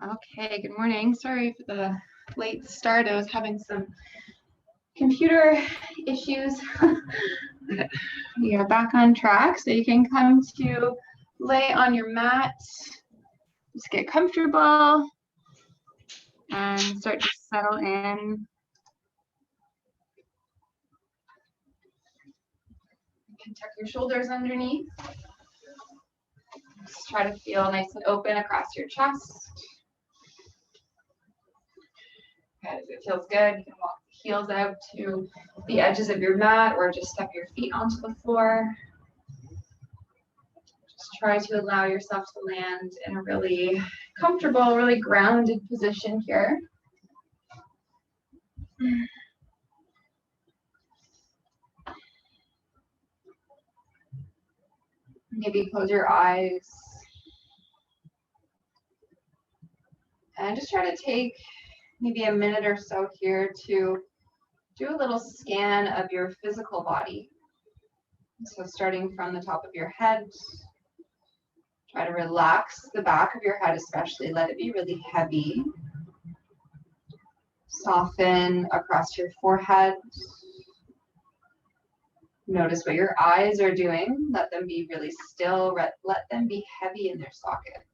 Okay, good morning. Sorry for the late start. I was having some computer issues. We are back on track, so you can come to lay on your mat. Just get comfortable and start to settle in. You can tuck your shoulders underneath. Just try to feel nice and open across your chest. Good. If it feels good, you can walk the heels out to the edges of your mat or just step your feet onto the floor. Just try to allow yourself to land in a really comfortable, really grounded position here. Maybe close your eyes. And just try to take maybe a minute or so here to do a little scan of your physical body. So starting from the top of your head, try to relax the back of your head especially. Let it be really heavy. Soften across your forehead. Notice what your eyes are doing. Let them be really still. Let them be heavy in their sockets.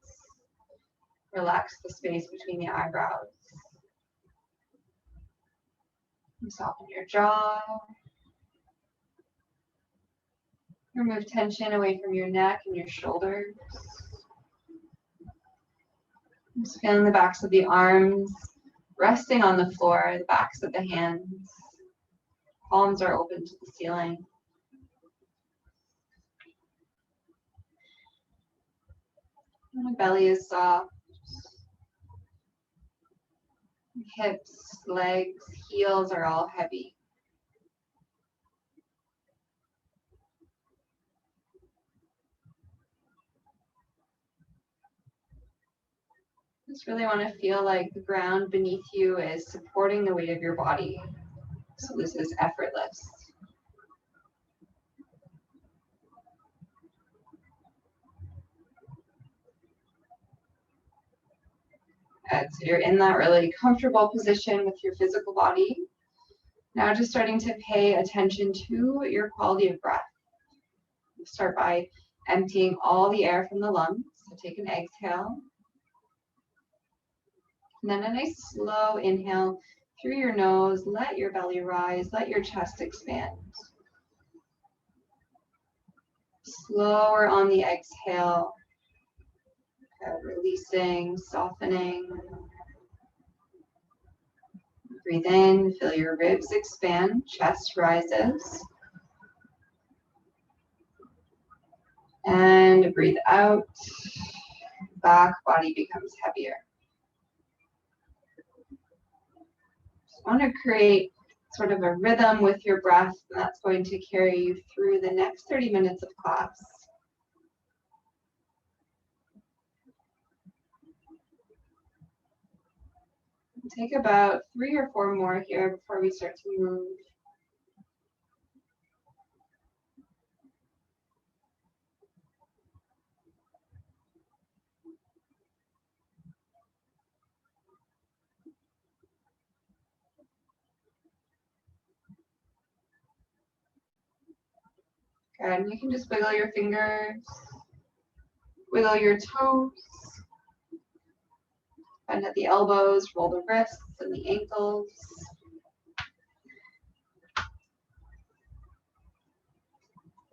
Relax the space between the eyebrows. And soften your jaw. Remove tension away from your neck and your shoulders. Just feeling the backs of the arms resting on the floor, the backs of the hands. Palms are open to the ceiling. And the belly is soft. Hips, legs, heels are all heavy. Just really want to feel like the ground beneath you is supporting the weight of your body. So this is effortless. So you're in that really comfortable position with your physical body. Now just starting to pay attention to your quality of breath. Start by emptying all the air from the lungs. So take an exhale. And then a nice slow inhale through your nose. Let your belly rise. Let your chest expand. Slower on the exhale. Releasing, softening. Breathe in, feel your ribs expand, chest rises. And breathe out, back body becomes heavier. Just want to create sort of a rhythm with your breath, and that's going to carry you through the next 30 minutes of class. Take about 3 or 4 more here before we start to move. Good, and you can just wiggle your fingers, wiggle your toes, bend at the elbows, roll the wrists and the ankles.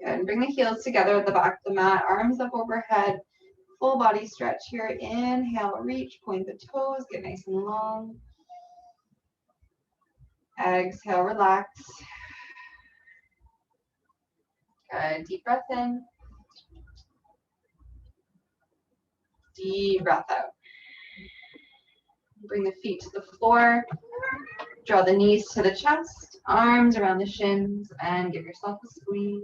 Good, and bring the heels together at the back of the mat, arms up overhead, full body stretch here. Inhale, reach, point the toes, get nice and long. Exhale, relax. Good, deep breath in. Deep breath out. Bring the feet to the floor. Draw the knees to the chest, arms around the shins, and give yourself a squeeze.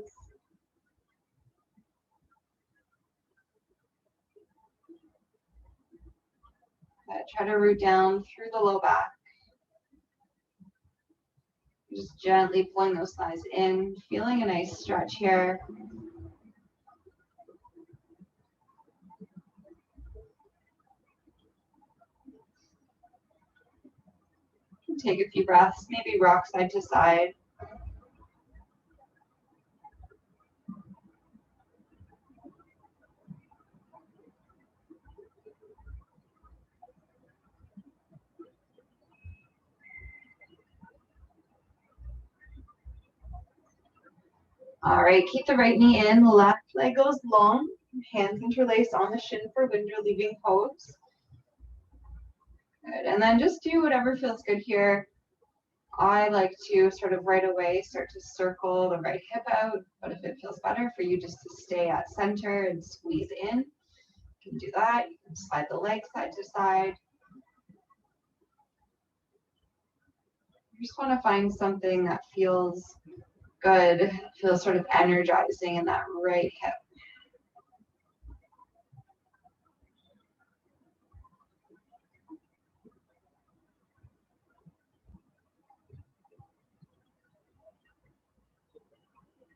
Try to root down through the low back. Just gently pulling those thighs in, feeling a nice stretch here. Take a few breaths, maybe rock side to side. All right, keep the right knee in, left leg goes long, hands interlaced on the shin for wind relieving pose. Good, and then just do whatever feels good here. I like to sort of right away start to circle the right hip out, but if it feels better for you just to stay at center and squeeze in, you can do that. You can slide the leg side to side. You just want to find something that feels good, feels sort of energizing in that right hip.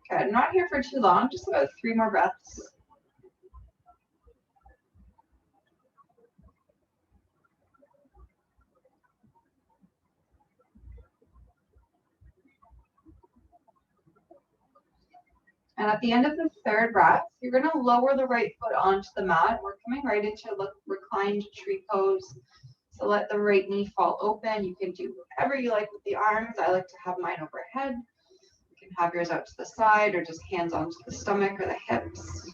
Good, I'm not here for too long, just about 3 more breaths. And at the end of the third breath, you're going to lower the right foot onto the mat. We're coming right into a reclined tree pose. So let the right knee fall open. You can do whatever you like with the arms. I like to have mine overhead. You can have yours out to the side or just hands onto the stomach or the hips.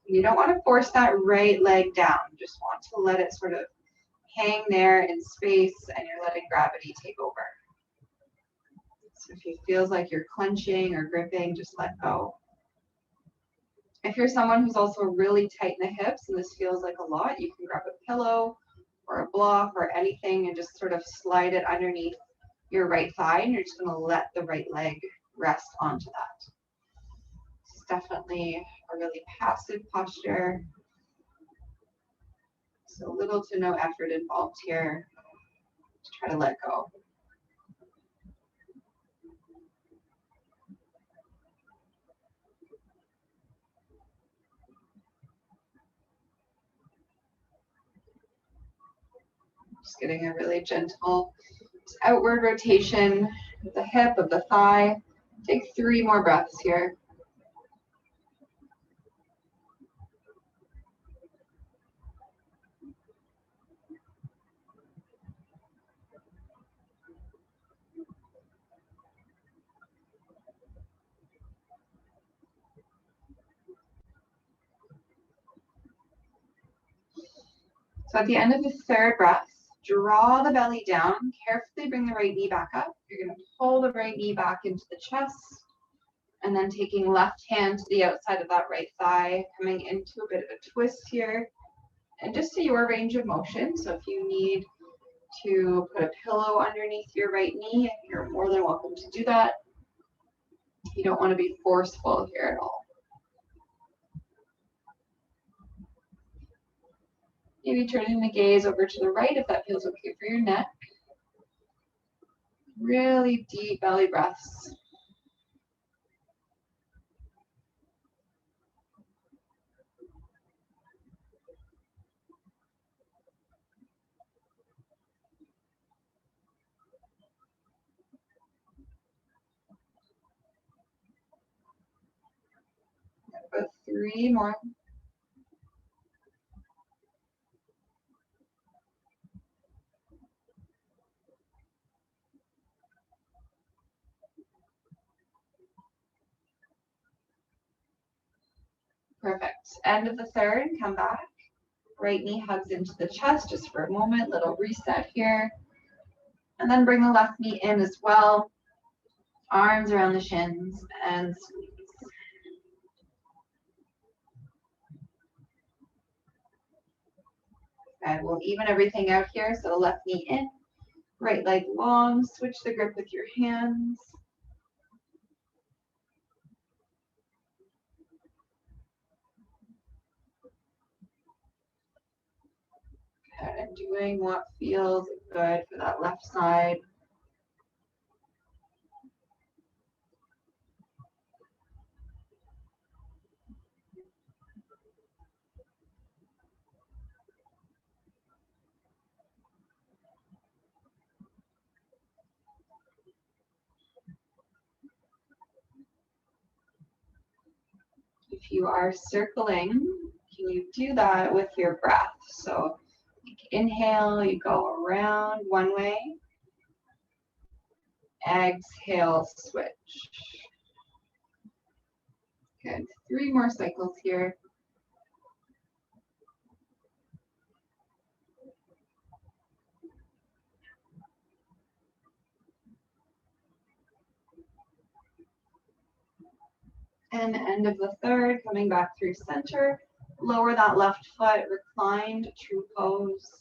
You don't want to force that right leg down. You just want to let it sort of hang there in space and you're letting gravity take over. So if it feels like you're clenching or gripping, just let go. If you're someone who's also really tight in the hips and this feels like a lot, you can grab a pillow or a block or anything and just sort of slide it underneath your right thigh and you're just going to let the right leg rest onto that. It's definitely a really passive posture. So little to no effort involved here to try to let go. Just getting a really gentle outward rotation of the hip, of the thigh. Take 3 more breaths here. So at the end of the third breath, draw the belly down, carefully bring the right knee back up. You're going to pull the right knee back into the chest, and then taking left hand to the outside of that right thigh, coming into a bit of a twist here, and just to your range of motion. So if you need to put a pillow underneath your right knee, you're more than welcome to do that. You don't want to be forceful here at all. Maybe turning the gaze over to the right if that feels okay for your neck. Really deep belly breaths. About 3 more. Perfect. End of the third, come back. Right knee hugs into the chest just for a moment, little reset here. And then bring the left knee in as well. Arms around the shins and squeeze. And we'll even everything out here. So the left knee in, right leg long, switch the grip with your hands. And doing what feels good for that left side. if you are circling, can you do that with your breath? So inhale, you go around one way. Exhale, switch. Good. 3 more cycles here. And end of the third, coming back through center. Lower that left foot, reclined, true pose.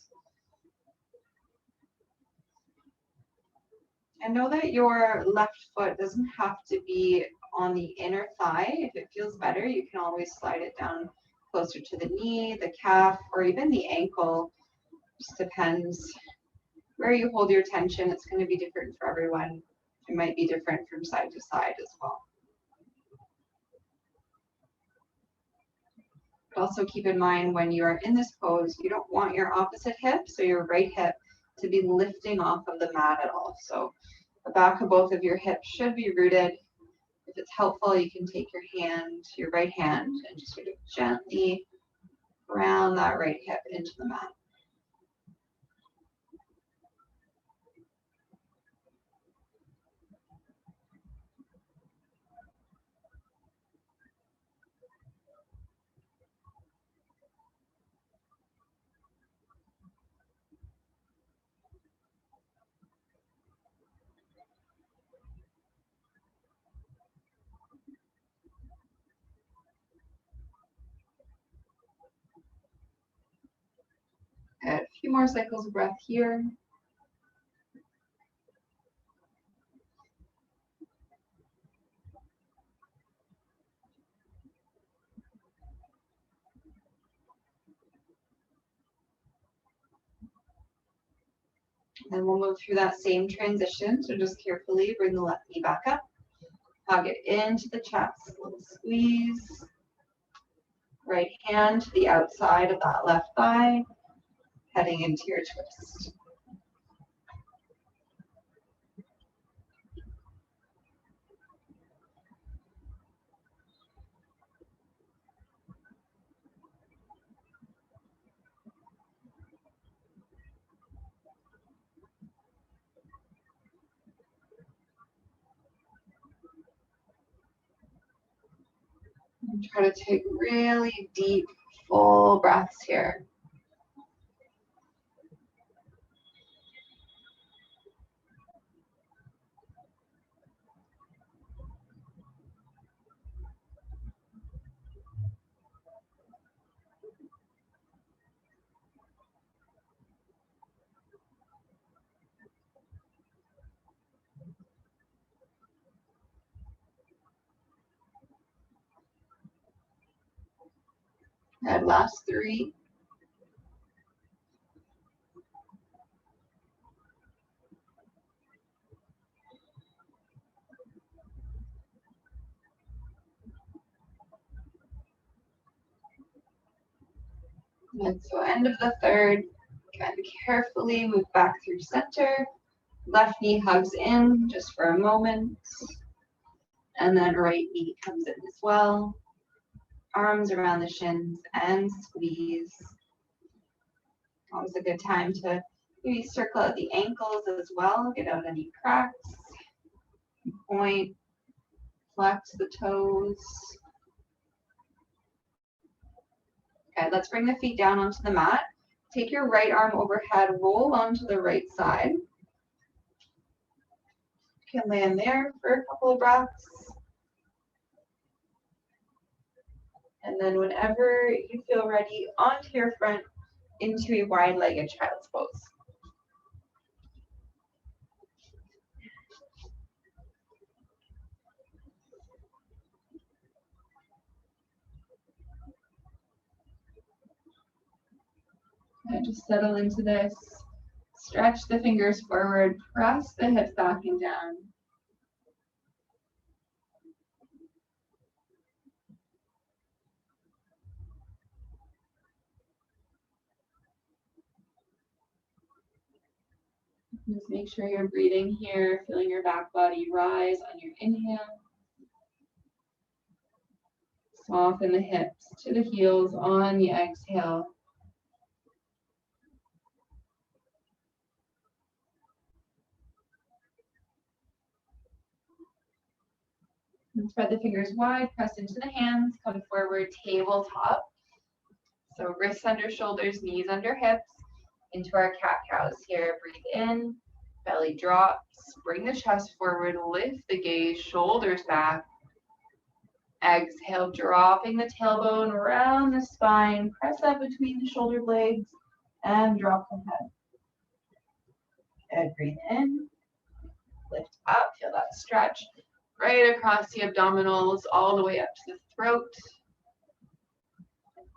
And know that your left foot doesn't have to be on the inner thigh. If it feels better, you can always slide it down closer to the knee, the calf, or even the ankle. Just depends where you hold your tension. It's going to be different for everyone. It might be different from side to side as well. But also keep in mind when you are in this pose, you don't want your opposite hip, so your right hip, to be lifting off of the mat at all. So the back of both of your hips should be rooted. If it's helpful, you can take your right hand, and just sort of gently round that right hip into the mat. A few more cycles of breath here. And we'll move through that same transition. So just carefully bring the left knee back up. Hug it into the chest, a little squeeze. Right hand to the outside of that left thigh, heading into your twist. And try to take really deep, full breaths here. Good, last 3. And so end of the third, kind of carefully move back through center. Left knee hugs in just for a moment. And then right knee comes in as well. Arms around the shins and squeeze. Always a good time to maybe circle out the ankles as well. Get out any cracks. Point. Flex the toes. Okay, let's bring the feet down onto the mat. Take your right arm overhead, roll onto the right side. You can land there for a couple of breaths. And then whenever you feel ready, onto your front into a wide-legged child's pose. And just settle into this. Stretch the fingers forward, press the hips back and down. Just make sure you're breathing here, feeling your back body rise on your inhale. Soften the hips to the heels on the exhale. And spread the fingers wide, press into the hands, come forward, tabletop. So wrists under shoulders, knees under hips, into our cat-cows here. Breathe in, belly drops, bring the chest forward, lift the gaze, shoulders back. Exhale, dropping the tailbone around the spine, press up between the shoulder blades, and drop the head. And breathe in, lift up, feel that stretch right across the abdominals, all the way up to the throat.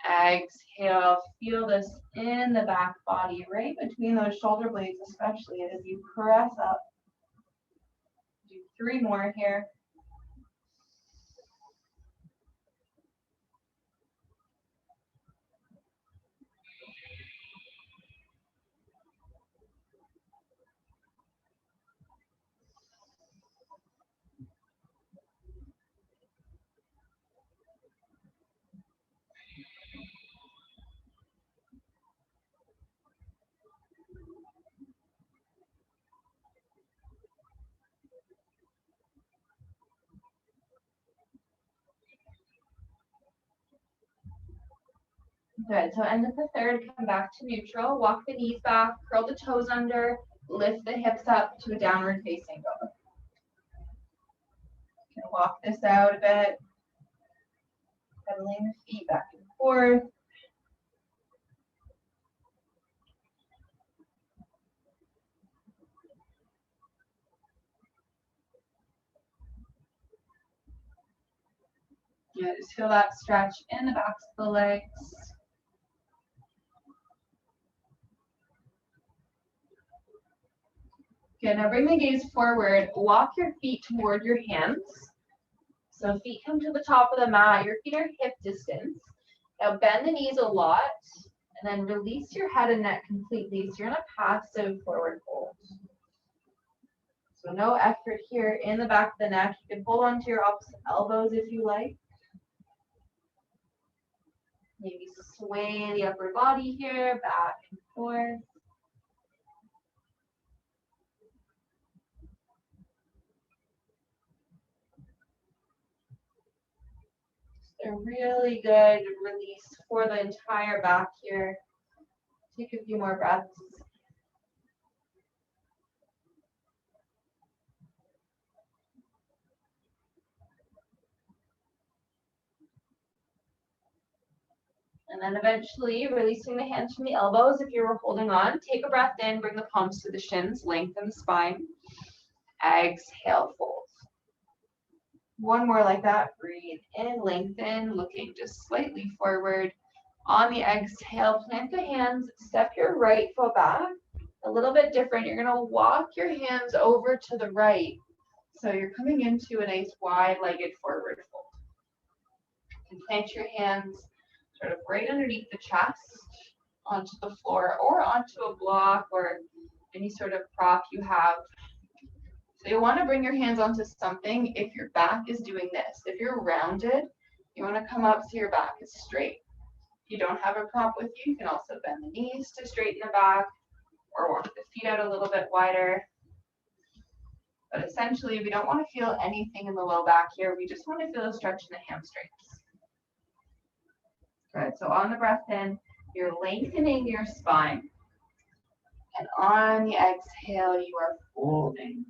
Exhale, feel this in the back body, right between those shoulder blades, especially as you press up. Do 3 more here. Good, so end of the third, come back to neutral, walk the knees back, curl the toes under, lift the hips up to a downward facing dog. You can walk this out a bit, pedaling the feet back and forth. Yeah, just feel that stretch in the backs of the legs. Good, now bring the gaze forward, walk your feet toward your hands. So feet come to the top of the mat, your feet are hip distance. Now bend the knees a lot, and then release your head and neck completely. So you're in a passive forward fold. So no effort here in the back of the neck. You can hold onto your opposite elbows if you like. Maybe sway the upper body here, back and forth. A really good release for the entire back here. Take a few more breaths. And then eventually releasing the hands from the elbows if you were holding on. Take a breath in, bring the palms to the shins, lengthen the spine. Exhale, fold. One more like that. Breathe in, lengthen, looking just slightly forward. On the exhale, plant the hands, step your right foot back. A little bit different. You're going to walk your hands over to the right. So you're coming into a nice wide-legged forward fold. You can plant your hands sort of right underneath the chest, onto the floor, or onto a block, or any sort of prop you have. So you want to bring your hands onto something if your back is doing this. If you're rounded, you want to come up so your back is straight. If you don't have a prop with you, you can also bend the knees to straighten the back, or walk the feet out a little bit wider. But essentially, we don't want to feel anything in the low back here. We just want to feel a stretch in the hamstrings. Good, so on the breath in, you're lengthening your spine. And on the exhale, you are folding.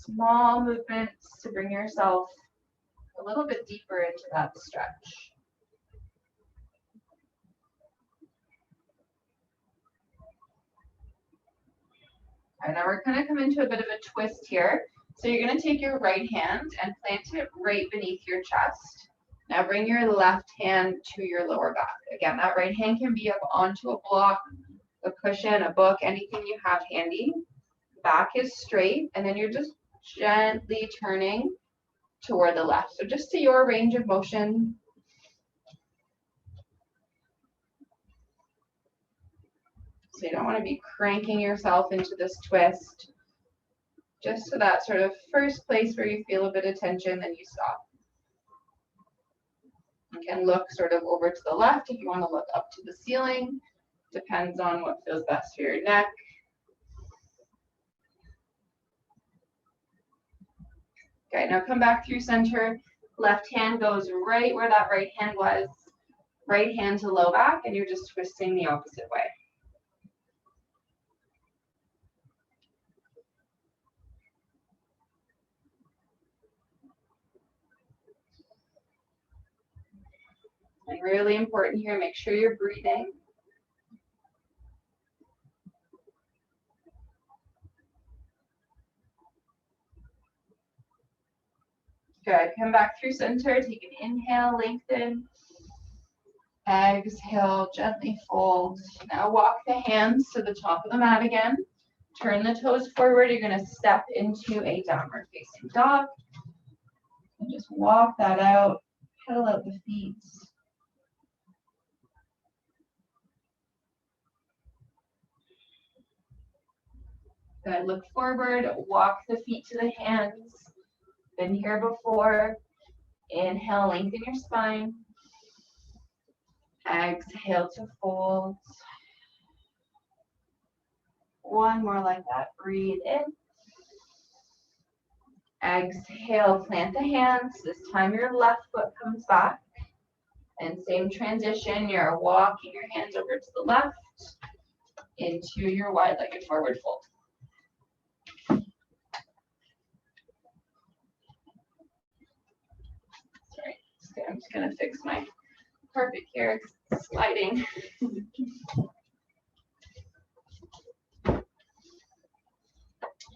Small movements to bring yourself a little bit deeper into that stretch. All right, now we're going to come into a bit of a twist here. So you're going to take your right hand and plant it right beneath your chest. Now bring your left hand to your lower back. Again, that right hand can be up onto a block, a cushion, a book, anything you have handy. Back is straight, and then you're just gently turning toward the left. So just to your range of motion. So you don't want to be cranking yourself into this twist. Just to that sort of first place where you feel a bit of tension, then you stop. You can look sort of over to the left if you want to look up to the ceiling. Depends on what feels best for your neck. Okay, now come back through center. Left hand goes right where that right hand was. Right hand to low back, and you're just twisting the opposite way. And really important here, make sure you're breathing. Good, come back through center, take an inhale, lengthen. Exhale, gently fold. Now walk the hands to the top of the mat again. Turn the toes forward, you're gonna step into a downward facing dog. And just walk that out, pedal out the feet. Good, look forward, walk the feet to the hands. Been here before. Inhale, lengthen your spine. Exhale to fold. One more like that, breathe in. Exhale, plant the hands. This time your left foot comes back. And same transition, you're walking your hands over to the left into your wide-legged forward fold. Sorry, I'm just gonna fix my carpet here, it's sliding.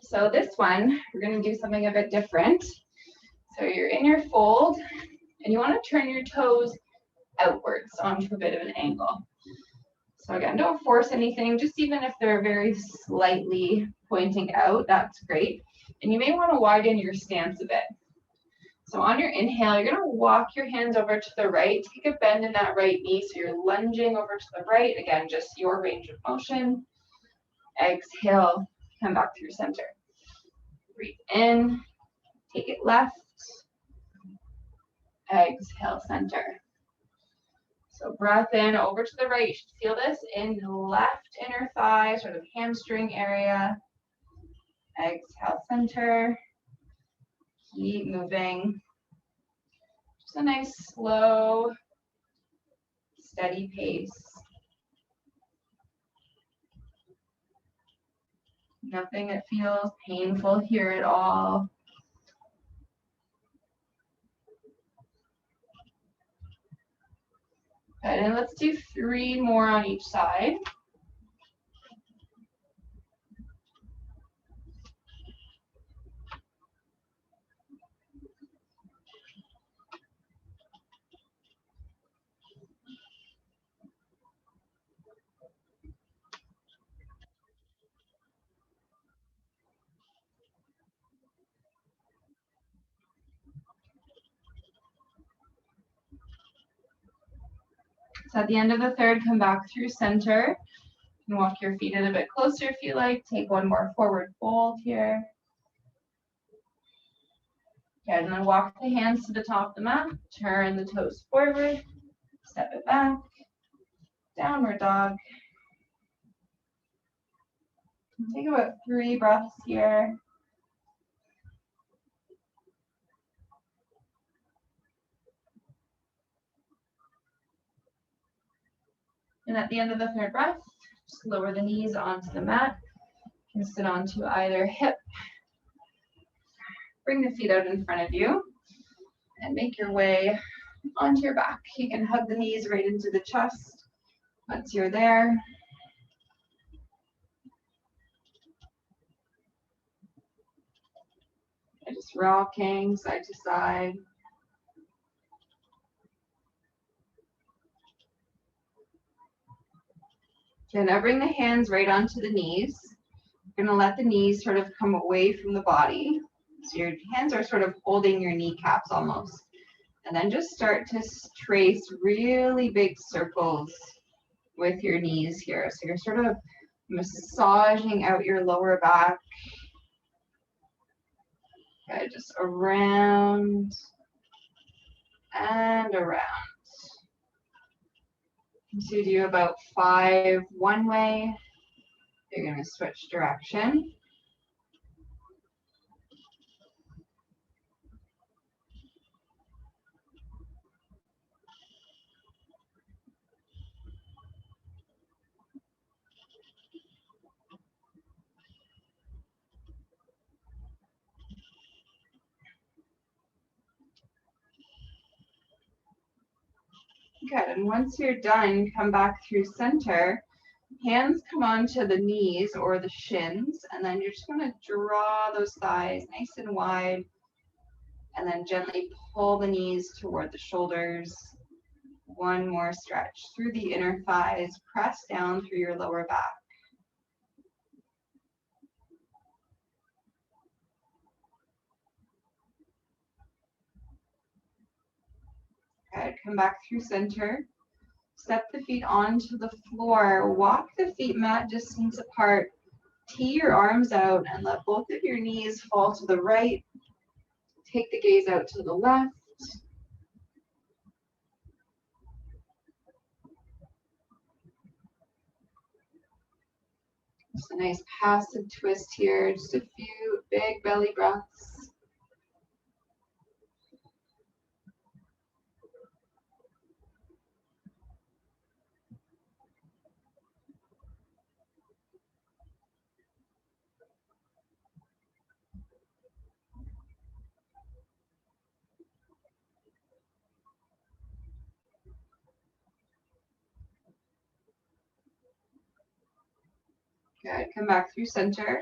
So this one, we're gonna do something a bit different. So you're in your fold, and you wanna turn your toes outwards onto a bit of an angle. So again, don't force anything, just even if they're very slightly pointing out, that's great. And you may wanna widen your stance a bit. So on your inhale, you're gonna walk your hands over to the right, take a bend in that right knee, so you're lunging over to the right, again, just your range of motion. Exhale, come back through center. Breathe in, take it left. Exhale, center. So breath in, over to the right. You should feel this in the left inner thigh, sort of hamstring area. Exhale, center. Keep moving. Just a nice, slow, steady pace. Nothing that feels painful here at all. Good, and let's do 3 more on each side. So at the end of the third, come back through center. You can walk your feet in a bit closer if you like. Take one more forward fold here. Okay, and then walk the hands to the top of the mat. Turn the toes forward. Step it back. Downward dog. Take about 3 breaths here. And at the end of the third breath, just lower the knees onto the mat. You can sit onto either hip. Bring the feet out in front of you and make your way onto your back. You can hug the knees right into the chest once you're there. And just rocking side to side. Okay, now bring the hands right onto the knees. You're gonna let the knees sort of come away from the body. So your hands are sort of holding your kneecaps almost. And then just start to trace really big circles with your knees here. So you're sort of massaging out your lower back. Okay, just around and around. So you do about 5 one way. You're going to switch direction. Good, and once you're done, come back through center. Hands come onto the knees or the shins, and then you're just going to draw those thighs nice and wide, and then gently pull the knees toward the shoulders. One more stretch through the inner thighs, press down through your lower back. Good, come back through center. Step the feet onto the floor. Walk the feet mat distance apart. Tee your arms out and let both of your knees fall to the right. Take the gaze out to the left. Just a nice passive twist here. Just a few big belly breaths. Good, come back through center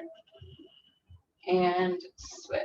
and switch.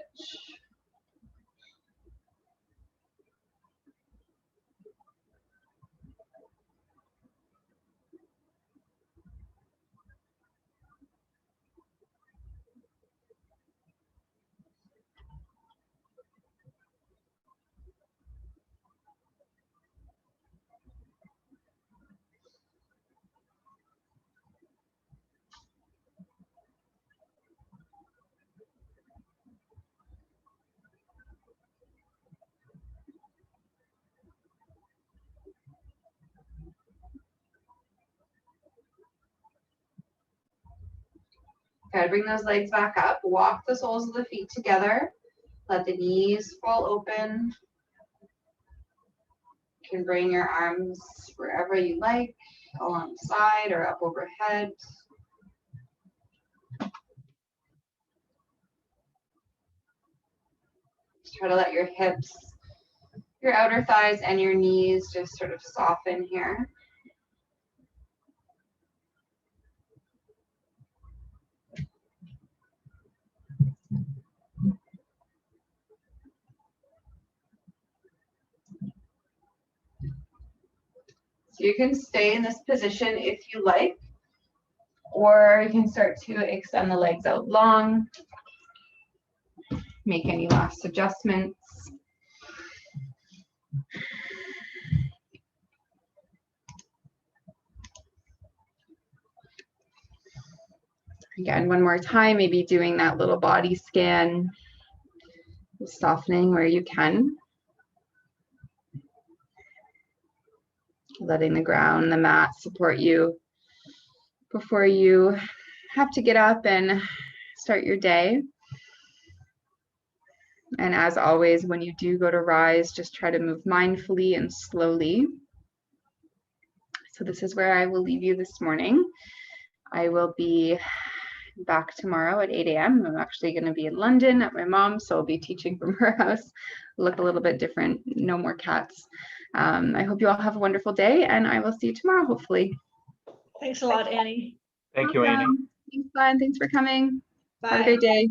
Good, bring those legs back up. Walk the soles of the feet together. Let the knees fall open. You can bring your arms wherever you like, alongside or up overhead. Just try to let your hips, your outer thighs, and your knees just sort of soften here. So you can stay in this position if you like, or you can start to extend the legs out long. Make any last adjustments. Again, one more time, maybe doing that little body scan, softening where you can. Letting the ground, the mat support you before you have to get up and start your day. And as always, when you do go to rise, just try to move mindfully and slowly. So this is where I will leave you this morning. I will be back tomorrow at 8 a.m. I'm actually going to be in London at my mom's, so I'll be teaching from her house. Look a little bit different, no more cats. I hope you all have a wonderful day, and I will see you tomorrow, hopefully. Thanks a lot, Annie. Thank you, Annie. Thanks, Glenn. Thanks for coming. Bye. Have a great day.